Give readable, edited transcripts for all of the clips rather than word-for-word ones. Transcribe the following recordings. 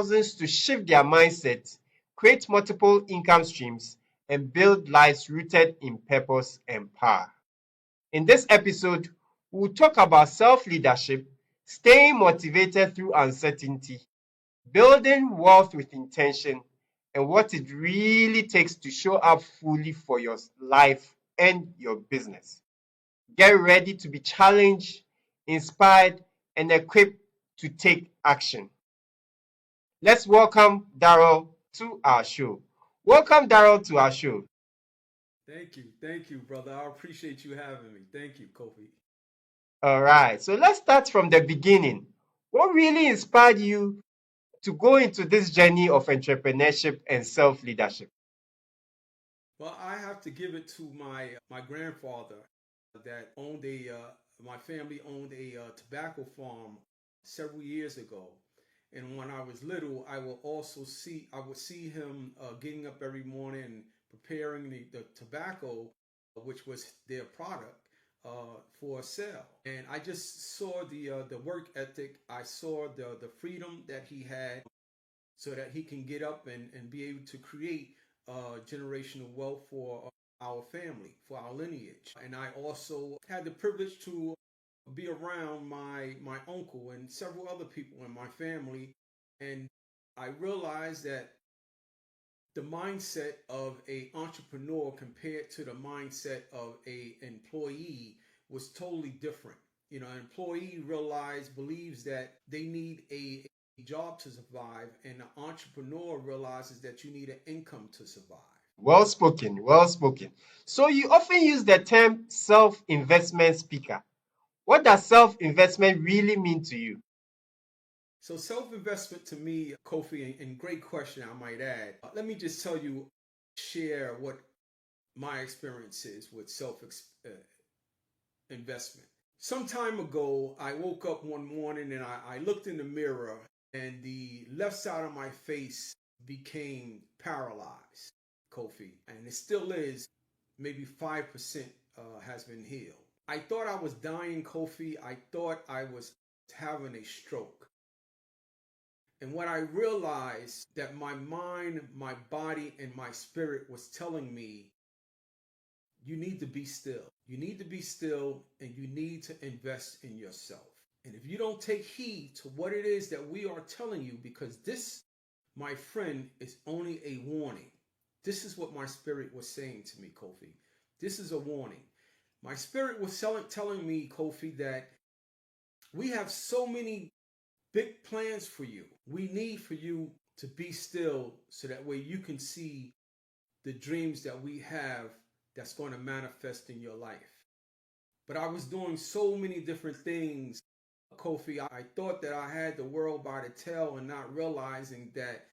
thousands to shift their mindset, create multiple income streams, and build lives rooted in purpose and power. In this episode, we'll talk about self leadership, staying motivated through uncertainty, building wealth with intention, and what it really takes to show up fully for your life and your business. Get ready to be challenged, inspired, and equipped to take action. Let's welcome Darryl to our show. Welcome, Darryl, to our show. Thank you, brother. I appreciate you having me. Thank you, Kofi. All right, so let's start from the beginning. What really inspired you to go into this journey of entrepreneurship and self leadership? Well, I have to give it to my grandfather that owned my family owned a tobacco farm several years ago. And when I was little, I would see him getting up every morning and preparing the tobacco, which was their product, for a sale. And I just saw the work ethic. I saw the freedom that he had, so that he can get up and be able to create generational wealth for our family, for our lineage. And I also had the privilege to be around my uncle and several other people in my family, and I realized that the mindset of a entrepreneur compared to the mindset of a employee was totally different. You know, an employee believes that they need a job to survive, and an entrepreneur realizes that you need an income to survive. Well spoken, well spoken. So, you often use the term self investment speaker. What does self investment really mean to you? So, self investment to me, Kofi, and great question, I might add. Let me just tell you, share what my experience is with self investment. Some time ago, I woke up one morning and I looked in the mirror, and the left side of my face became paralyzed, Kofi, and it still is. Maybe 5% has been healed. I thought I was dying, Kofi. I thought I was having a stroke. And what I realized that my mind, my body, and my spirit was telling me, you need to be still. You need to be still, and you need to invest in yourself. And if you don't take heed to what it is that we are telling you, because this, my friend, is only a warning. This is what my spirit was saying to me, Kofi. This is a warning. My spirit was telling me, Kofi, that we have so many big plans for you. We need for you to be still so that way you can see the dreams that we have that's going to manifest in your life. But I was doing so many different things, Kofi. I thought that I had the world by the tail, and not realizing that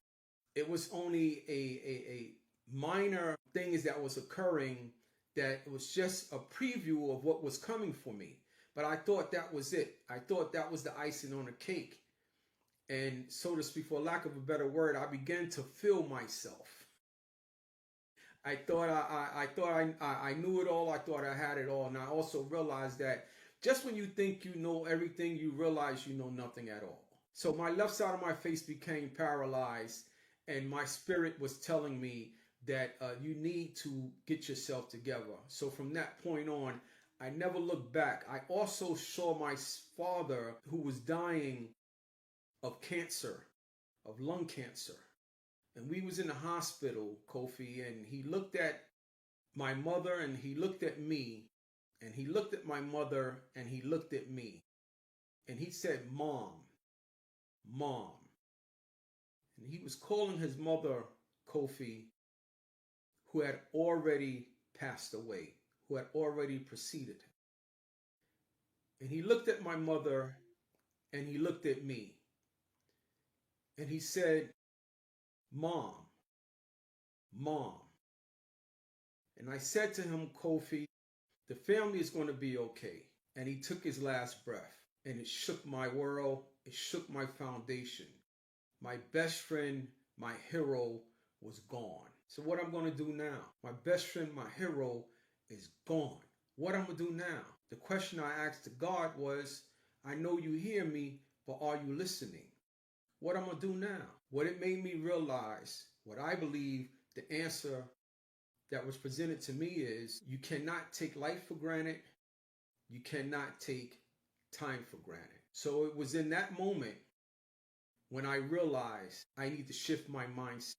it was only a minor things that was occurring, that it was just a preview of what was coming for me. But I thought that was it. I thought that was the icing on the cake. And so to speak, for lack of a better word, I began to feel myself. I knew it all. I thought I had it all. And I also realized that just when you think you know everything, you realize you know nothing at all. So my left side of my face became paralyzed, and my spirit was telling me that you need to get yourself together. So from that point on, I never looked back. I also saw my father, who was dying of cancer, of lung cancer. And we was in the hospital, Kofi, and he looked at my mother and he looked at me, and he looked at my mother and he looked at me, and he said, Mom, Mom. And he was calling his mother, Kofi, who had already passed away, who had already preceded him. And he looked at my mother and he looked at me, and he said, Mom, Mom. And I said to him, Kofi, the family is going to be okay. And he took his last breath, and it shook my world. It shook my foundation. My best friend, my hero, was gone. So what I'm going to do now? My best friend, my hero, is gone. What I'm going to do now? The question I asked to God was, I know you hear me, but are you listening? what I'm going to do now. What it made me realize, what I believe the answer that was presented to me is, you cannot take life for granted. You cannot take time for granted. So it was in that moment when I realized I need to shift my mindset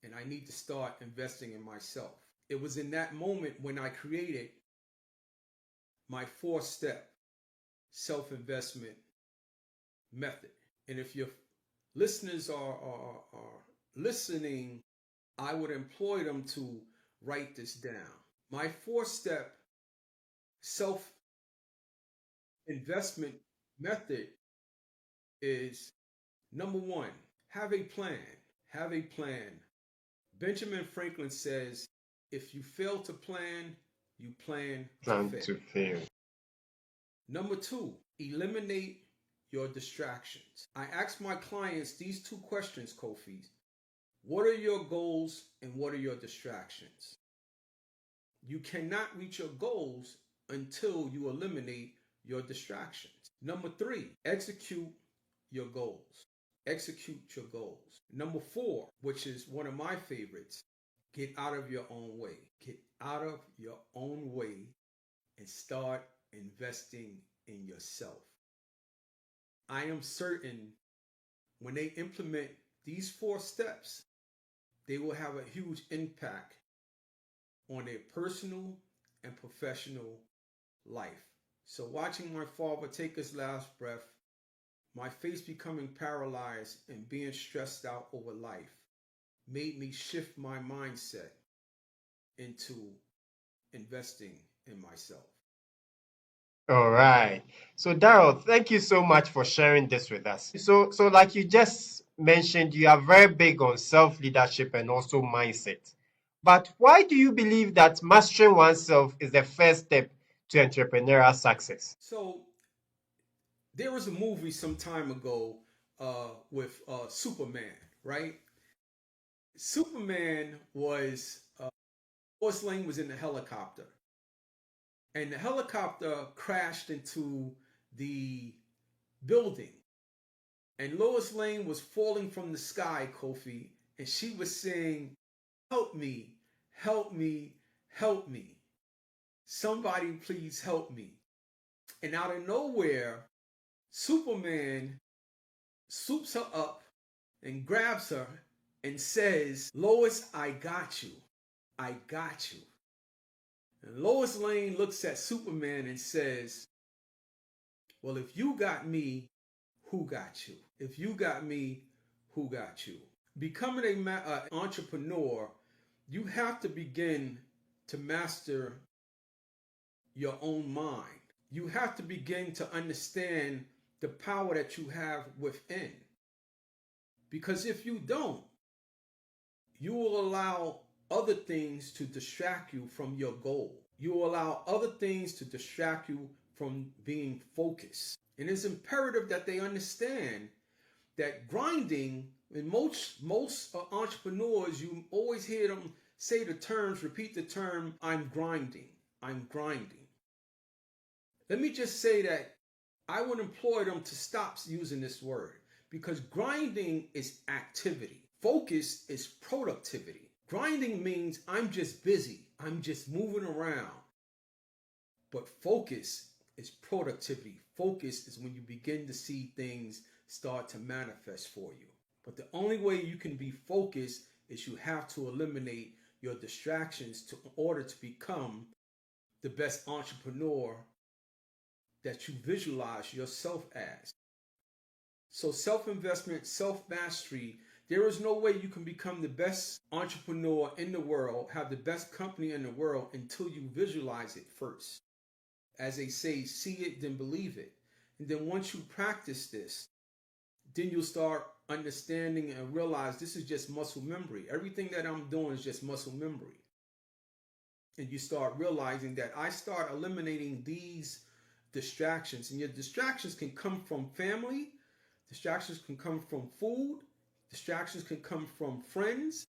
and I need to start investing in myself. It was in that moment when I created my 4-step self-investment method. And if your listeners are listening, I would employ them to write this down. My 4-step self-investment method is: number 1, have a plan. Have a plan. Benjamin Franklin says, if you fail to plan, you plan to Plan fail. to fail. Number 2, eliminate your distractions. I ask my clients these 2 questions, Kofi. What are your goals and what are your distractions? You cannot reach your goals until you eliminate your distractions. Number 3, execute your goals. Execute your goals. Number 4, which is one of my favorites, get out of your own way. Get out of your own way and start investing in yourself. I am certain when they implement these 4 steps, they will have a huge impact on their personal and professional life. So watching my father take his last breath, my face becoming paralyzed and being stressed out over life, made me shift my mindset into investing in myself. All right. So, Darryl, thank you so much for sharing this with us. So like you just mentioned, you are very big on self-leadership and also mindset. But why do you believe that mastering oneself is the first step to entrepreneurial success? So there was a movie some time ago with Superman, right? Superman was, Lois Lane was in the helicopter, and the helicopter crashed into the building, and Lois Lane was falling from the sky, Kofi, and she was saying, "Help me, help me, help me. Somebody please help me." And out of nowhere, Superman swoops her up and grabs her and says, "Lois, I got you. I got you." And Lois Lane looks at Superman and says, "Well, if you got me, who got you? If you got me, who got you?" Becoming an entrepreneur, you have to begin to master your own mind. You have to begin to understand the power that you have within. Because if you don't, you will allow other things to distract you from your goal. You will allow other things to distract you from being focused. And it's imperative that they understand that grinding, in most entrepreneurs, you always hear them say the terms, repeat the term, "I'm grinding, I'm grinding." Let me just say that I would employ them to stop using this word, because grinding is activity. Focus is productivity. Grinding means I'm just busy, I'm just moving around. But focus is productivity. Focus is when you begin to see things start to manifest for you. But the only way you can be focused is you have to eliminate your distractions in order to become the best entrepreneur that you visualize yourself as. So self-investment, self-mastery, there is no way you can become the best entrepreneur in the world, have the best company in the world, until you visualize it first. As they say, see it, then believe it. And then once you practice this, then you'll start understanding and realize this is just muscle memory. Everything that I'm doing is just muscle memory. And you start realizing that I start eliminating these distractions. And your distractions can come from family, distractions can come from food, distractions can come from friends,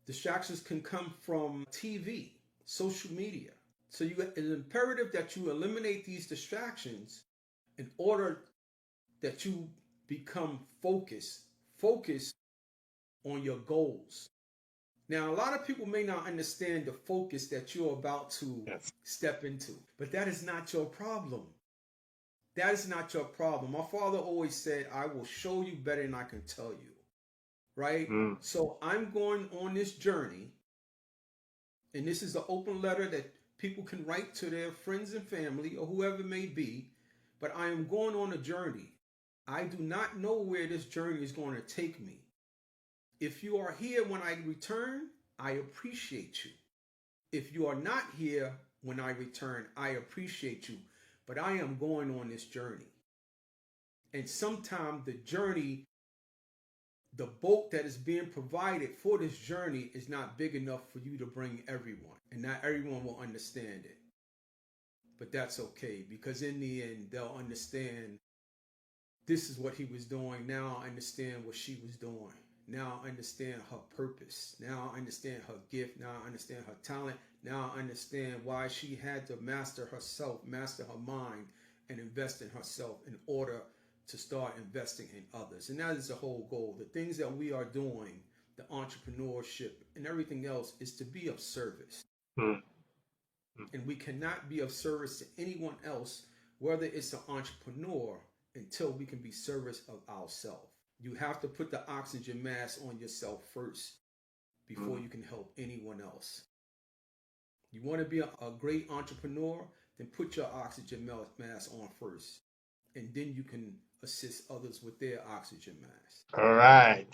distractions can come from TV, social media. So it's imperative that you eliminate these distractions in order that you become focused focus on your goals. Now, a lot of people may not understand the focus that you're about to Yes. step into, but that is not your problem. That is not your problem. My father always said, I will show you better than I can tell you. Right? Mm. So I'm going on this journey, and this is an open letter that people can write to their friends and family or whoever it may be, but I am going on a journey. I do not know where this journey is going to take me. If you are here when I return, I appreciate you. If you are not here when I return, I appreciate you. But I am going on this journey. And sometimes the journey, the boat that is being provided for this journey is not big enough for you to bring everyone. And not everyone will understand it. But that's okay, because in the end, they'll understand this is what he was doing. Now I understand what she was doing. Now I understand her purpose. Now I understand her gift. Now I understand her talent. Now I understand why she had to master herself, master her mind, and invest in herself in order to start investing in others. And that is the whole goal. The things that we are doing, the entrepreneurship and everything else, is to be of service. Mm. And we cannot be of service to anyone else, whether it's an entrepreneur, until we can be service of ourselves. You have to put the oxygen mask on yourself first before you can help anyone else. You want to be a great entrepreneur, then put your oxygen mask on first. And then you can assist others with their oxygen mask. All right.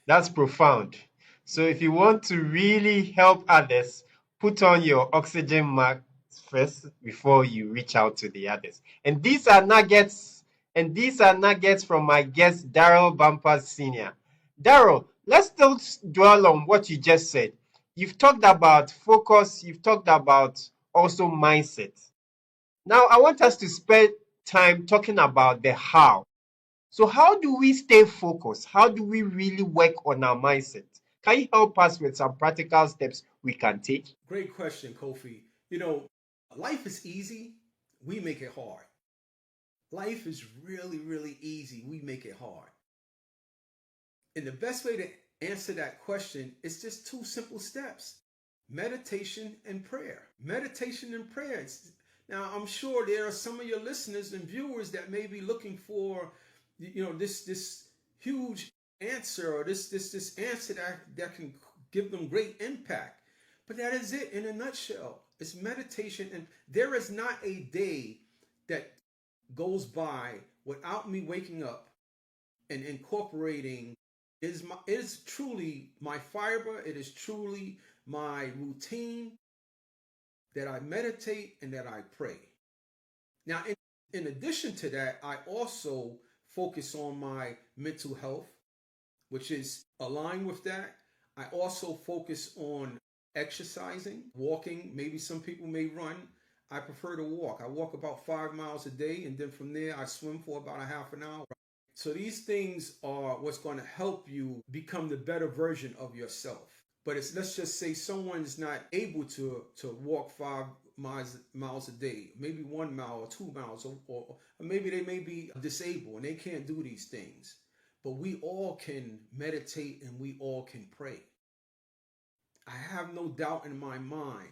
That's profound. So if you want to really help others, put on your oxygen mask first before you reach out to the others. And these are nuggets, from my guest Darryl Bumpers Sr. Darryl, let's still dwell on what you just said. You've talked about focus, you've talked about also mindset. Now I want us to spend time talking about the how. So how do we stay focused? How do we really work on our mindset? Can you help us with some practical steps we can take? Great question, Kofi. You know, life is easy. We make it hard. Life is really, really easy. We make it hard. And the best way to answer that question is just two simple steps: meditation and prayer. Meditation and prayer. Now, I'm sure there are some of your listeners and viewers that may be looking for, this huge answer, or this answer that can give them great impact. But that is it in a nutshell. It's meditation, and there is not a day that goes by without me waking up and incorporating. It is truly my fiber. It is truly my routine that I meditate and that I pray. Now, in addition to that, I also focus on my mental health, which is aligned with that. I also focus on exercising, walking. Maybe some people may run. I prefer to walk. I walk about 5 miles a day, and then from there I swim for about a half an hour. So these things are what's going to help you become the better version of yourself. But let's just say someone's not able to walk 5 miles a day, maybe 1 mile or 2 miles, or maybe they may be disabled and they can't do these things. But we all can meditate and we all can pray. I have no doubt in my mind,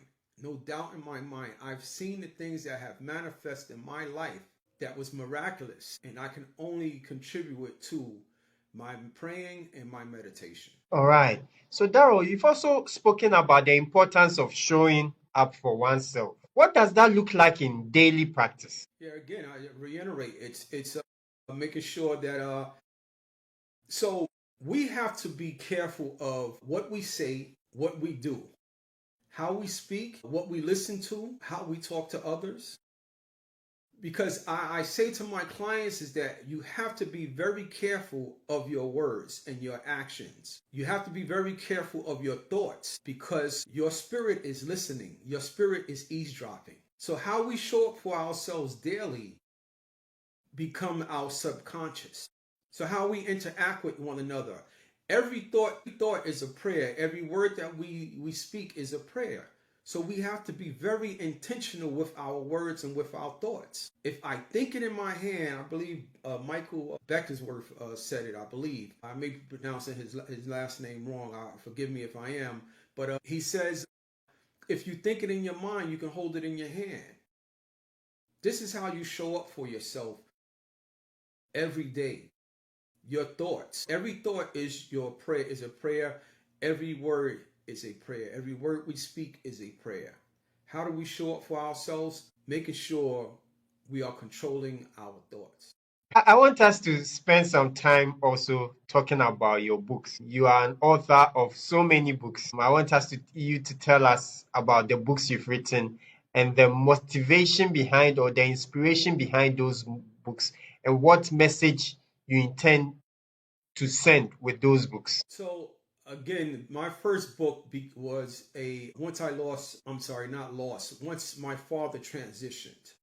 I've seen the things that have manifested in my life that was miraculous, and I can only contribute to my praying and my meditation. All right. So, Darryl, you've also spoken about the importance of showing up for oneself. What does that look like in daily practice? Yeah, again, I reiterate, it's making sure that so we have to be careful of what we say, what we do, how we speak, what we listen to, how we talk to others. Because I say to my clients is that you have to be very careful of your words and your actions. You have to be very careful of your thoughts, because your spirit is listening. Your spirit is eavesdropping. So how we show up for ourselves daily become our subconscious. So how we interact with one another. Every thought is a prayer. Every word that we speak is a prayer. So we have to be very intentional with our words and with our thoughts. If I think it in my hand, I believe Michael Beckersworth said it, I believe. I may be pronouncing his last name wrong. Forgive me if I am. But he says, if you think it in your mind, you can hold it in your hand. This is how you show up for yourself every day. Your thoughts. Every thought is your prayer, is a prayer. Every word is a prayer. Every word we speak is a prayer. How do we show up for ourselves? Making sure we are controlling our thoughts. I want us to spend some time also talking about your books. You are an author of so many books. I want you to tell us about the books you've written and the motivation behind or the inspiration behind those books and what message you intend to send with those books. So again, my first book was a once I lost. I'm sorry, not lost. Once my father transitioned,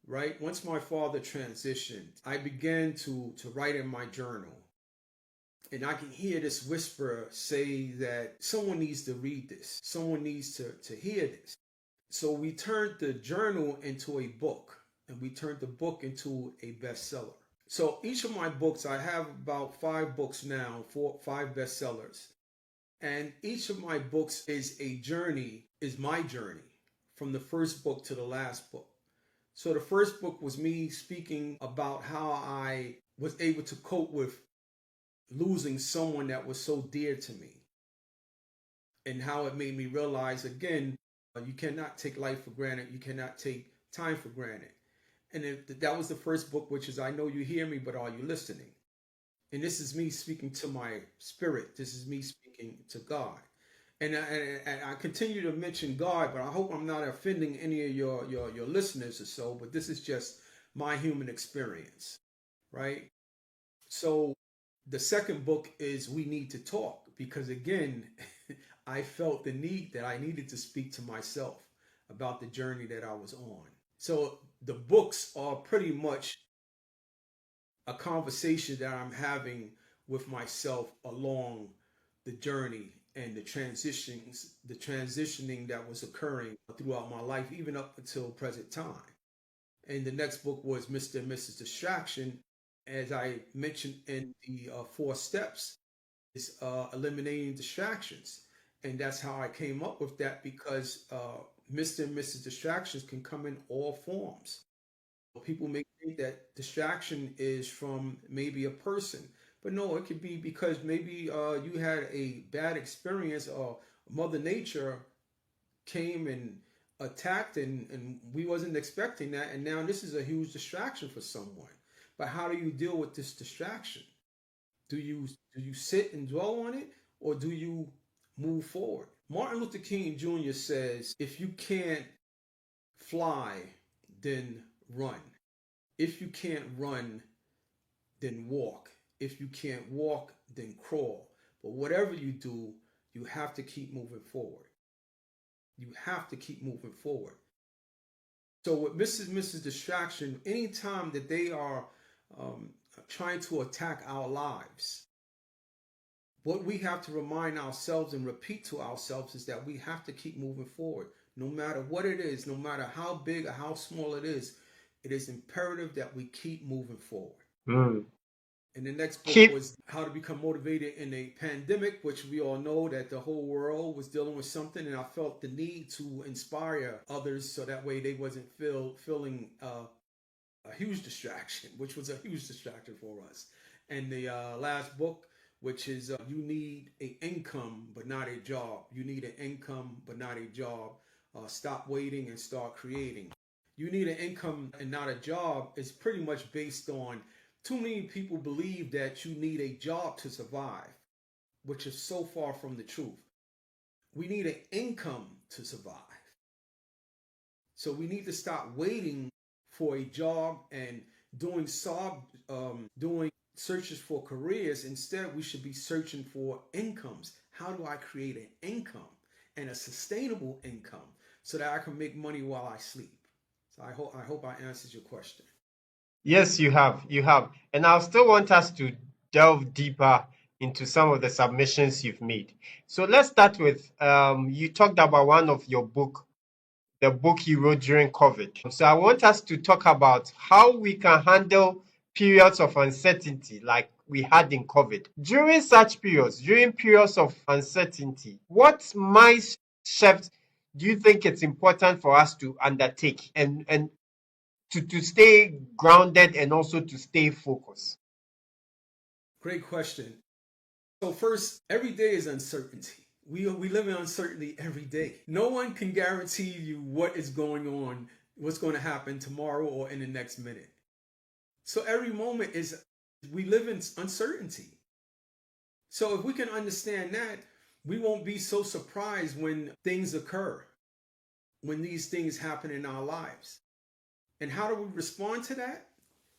right? Once my father transitioned, I began to write in my journal. And I can hear this whisper say that someone needs to read this. Someone needs to hear this. So we turned the journal into a book, and we turned the book into a bestseller. So each of my books, I have about 5 books now, 5 bestsellers. And each of my books is a journey, is my journey from the first book to the last book. So the first book was me speaking about how I was able to cope with losing someone that was so dear to me, and how it made me realize again, you cannot take life for granted. You cannot take time for granted. And that was the first book, which is I Know You Hear Me, But Are You Listening? And this is me speaking to my spirit. This is me speaking to God. And I continue to mention God, but I hope I'm not offending any of your listeners or so, but this is just my human experience, right? So the second book is We Need to Talk, because again, I felt the need that I needed to speak to myself about the journey that I was on. So the books are pretty much a conversation that I'm having with myself along the journey and the transitioning that was occurring throughout my life, even up until present time. And the next book was Mr. and Mrs. Distraction. As I mentioned in the 4 steps, is eliminating distractions. And that's how I came up with that, because Mr. and Mrs. Distractions can come in all forms. People may think that distraction is from maybe a person, but no, it could be because maybe you had a bad experience, or Mother Nature came and attacked, and we wasn't expecting that, and now this is a huge distraction for someone. But how do you deal with this distraction? Do you sit and dwell on it, or do you move forward? Martin Luther King Jr. says, if you can't fly, then run. If you can't run, then walk. If you can't walk, then crawl. But whatever you do, you have to keep moving forward. You have to keep moving forward. So with Mrs. Distraction, anytime that they are trying to attack our lives, what we have to remind ourselves and repeat to ourselves is that we have to keep moving forward. No matter what it is, no matter how big or how small it is imperative that we keep moving forward. Mm. And the next book Keep was How to Become Motivated in a Pandemic, which we all know that the whole world was dealing with something, and I felt the need to inspire others so that way they wasn't feeling a huge distraction, which was a huge distraction for us. And the last book, which is You Need an Income but Not a Job. You need an income but not a job. Stop waiting and start creating. You need an income and not a job is pretty much based on too many people believe that you need a job to survive, which is so far from the truth. We need an income to survive. So we need to stop waiting for a job and doing searches for careers. Instead, we should be searching for incomes. How do I create an income and a sustainable income so that I can make money while I sleep? So I hope I answered your question. Yes, you have. You have. And I still want us to delve deeper into some of the submissions you've made. So let's start with you talked about one of your book, the book you wrote during COVID. So I want us to talk about how we can handle periods of uncertainty like we had in COVID. During such periods, during periods of uncertainty, what mindset do you think it's important for us to undertake and to stay grounded and also to stay focused? Great question. So first, every day is uncertainty. We live in uncertainty every day. No one can guarantee you what is going on, what's going to happen tomorrow or in the next minute. So every moment is, we live in uncertainty. So if we can understand that, we won't be so surprised when things occur, when these things happen in our lives. And how do we respond to that?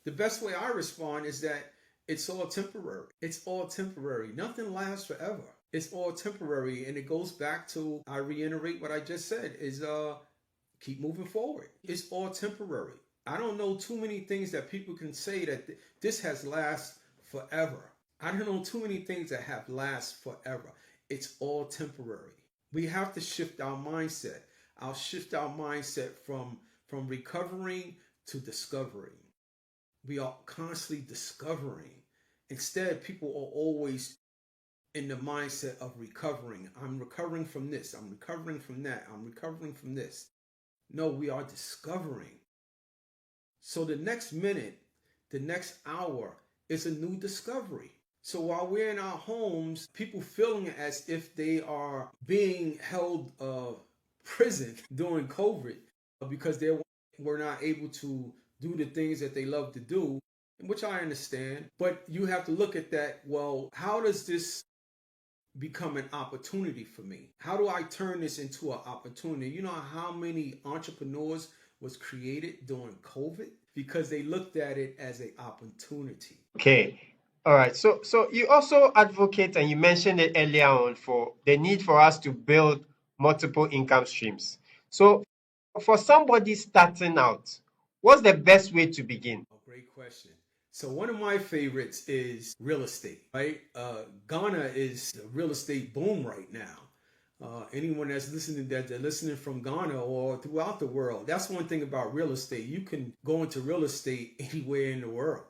The best way I respond is that it's all temporary. It's all temporary. Nothing lasts forever. It's all temporary. And it goes back to, I reiterate what I just said, is keep moving forward. It's all temporary. I don't know too many things that people can say that this has lasted forever. I don't know too many things that have lasted forever. It's all temporary. We have to shift our mindset. I'll shift our mindset from recovering to discovering. We are constantly discovering. Instead, people are always in the mindset of recovering. I'm recovering from this. I'm recovering from that. I'm recovering from this. No, we are discovering. So the next minute, the next hour is a new discovery. So while we're in our homes, people feeling as if they are being held prison during COVID because they were not able to do the things that they love to do, which I understand. But you have to look at that. Well, how does this become an opportunity for me? How do I turn this into an opportunity? You know how many entrepreneurs was created during COVID? Because they looked at it as an opportunity. Okay. All right. So you also advocate, and you mentioned it earlier on, for the need for us to build multiple income streams. So for somebody starting out, what's the best way to begin? Oh, great question. So one of my favorites is real estate, right? Ghana is the real estate boom right now. Anyone that's listening, that they're listening from Ghana or throughout the world, that's one thing about real estate. You can go into real estate anywhere in the world.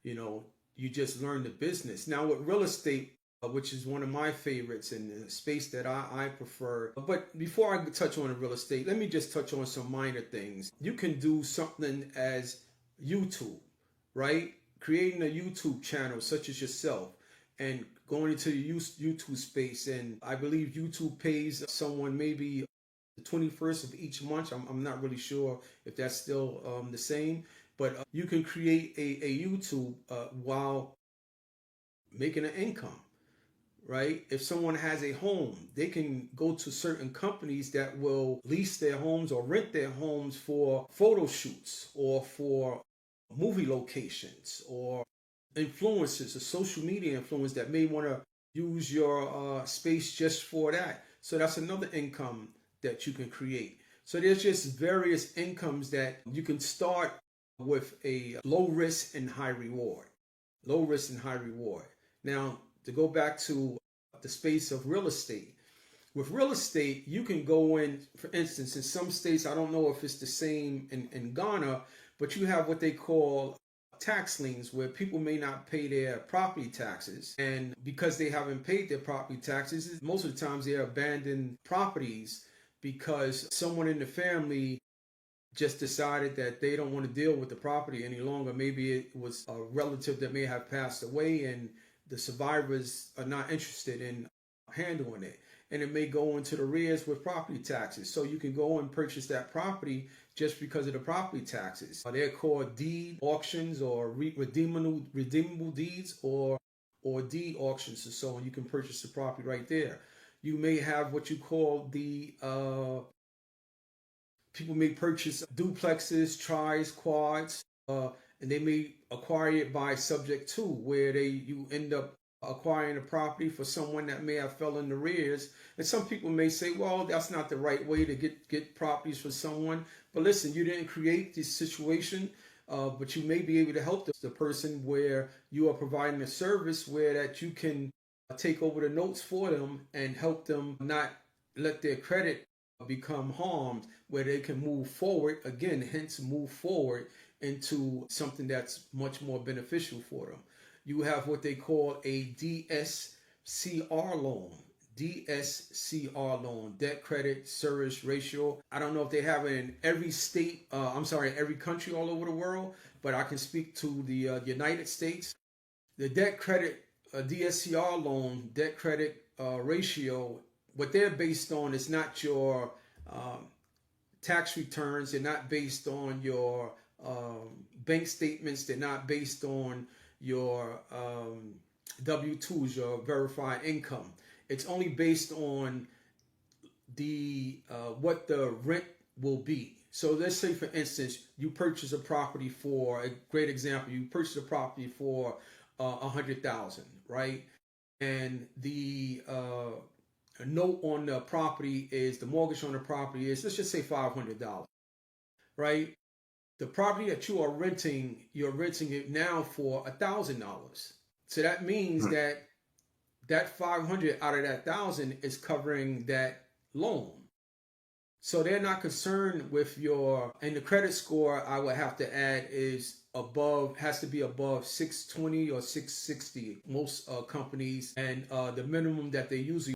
You know, you just learn the business. Now with real estate, which is one of my favorites and the space that I prefer. But before I touch on the real estate, let me just touch on some minor things. You can do something as YouTube, right? Creating a YouTube channel such as yourself and going into the YouTube space. And I believe YouTube pays someone maybe the 21st of each month. I'm not really sure if that's still the same, but you can create a YouTube while making an income, right? If someone has a home, they can go to certain companies that will lease their homes or rent their homes for photo shoots or for movie locations, or influencers, a social media influence that may want to use your space just for that. So that's another income that you can create. So there's just various incomes that you can start with a low risk and high reward. Low risk and high reward. Now, to go back to the space of real estate, with real estate, you can go in, for instance, in some states, I don't know if it's the same in Ghana, but you have what they call tax liens where people may not pay their property taxes. And because they haven't paid their property taxes, most of the times they're abandoned properties because someone in the family just decided that they don't want to deal with the property any longer. Maybe it was a relative that may have passed away and the survivors are not interested in handling it. And it may go into the rears with property taxes. So you can go and purchase that property just because of the property taxes. They're called deed auctions or redeemable deeds or deed auctions and so on. You can purchase the property right there. You may have what you call the people may purchase duplexes, tris, quads, and they may acquire it by subject to, where you end up acquiring a property for someone that may have fell in the rears. And some people may say, well, that's not the right way to get properties for someone. But listen, you didn't create this situation, but you may be able to help the person where you are providing a service where that you can take over the notes for them and help them not let their credit become harmed, where they can move forward again, hence move forward into something that's much more beneficial for them. You have what they call a DSCR loan. DSCR loan, debt credit service ratio. I don't know if they have it in every state, every country all over the world, but I can speak to the United States. The debt credit DSCR loan, debt credit ratio, what they're based on is not your tax returns. They're not based on your bank statements. They're not based on your W-2s, your verified income. It's only based on the what the rent will be. So let's say, for instance, you purchase a property for, a great example, you purchase a property for 100,000, right? And the note on the property is, the mortgage on the property is, let's just say $500, right? The property that you are renting, you're renting it now for $1,000. So that means that 500 out of that 1,000 is covering that loan. So they're not concerned with your, and the credit score I would have to add is above, has to be above 620 or 660, most companies, and the minimum that they usually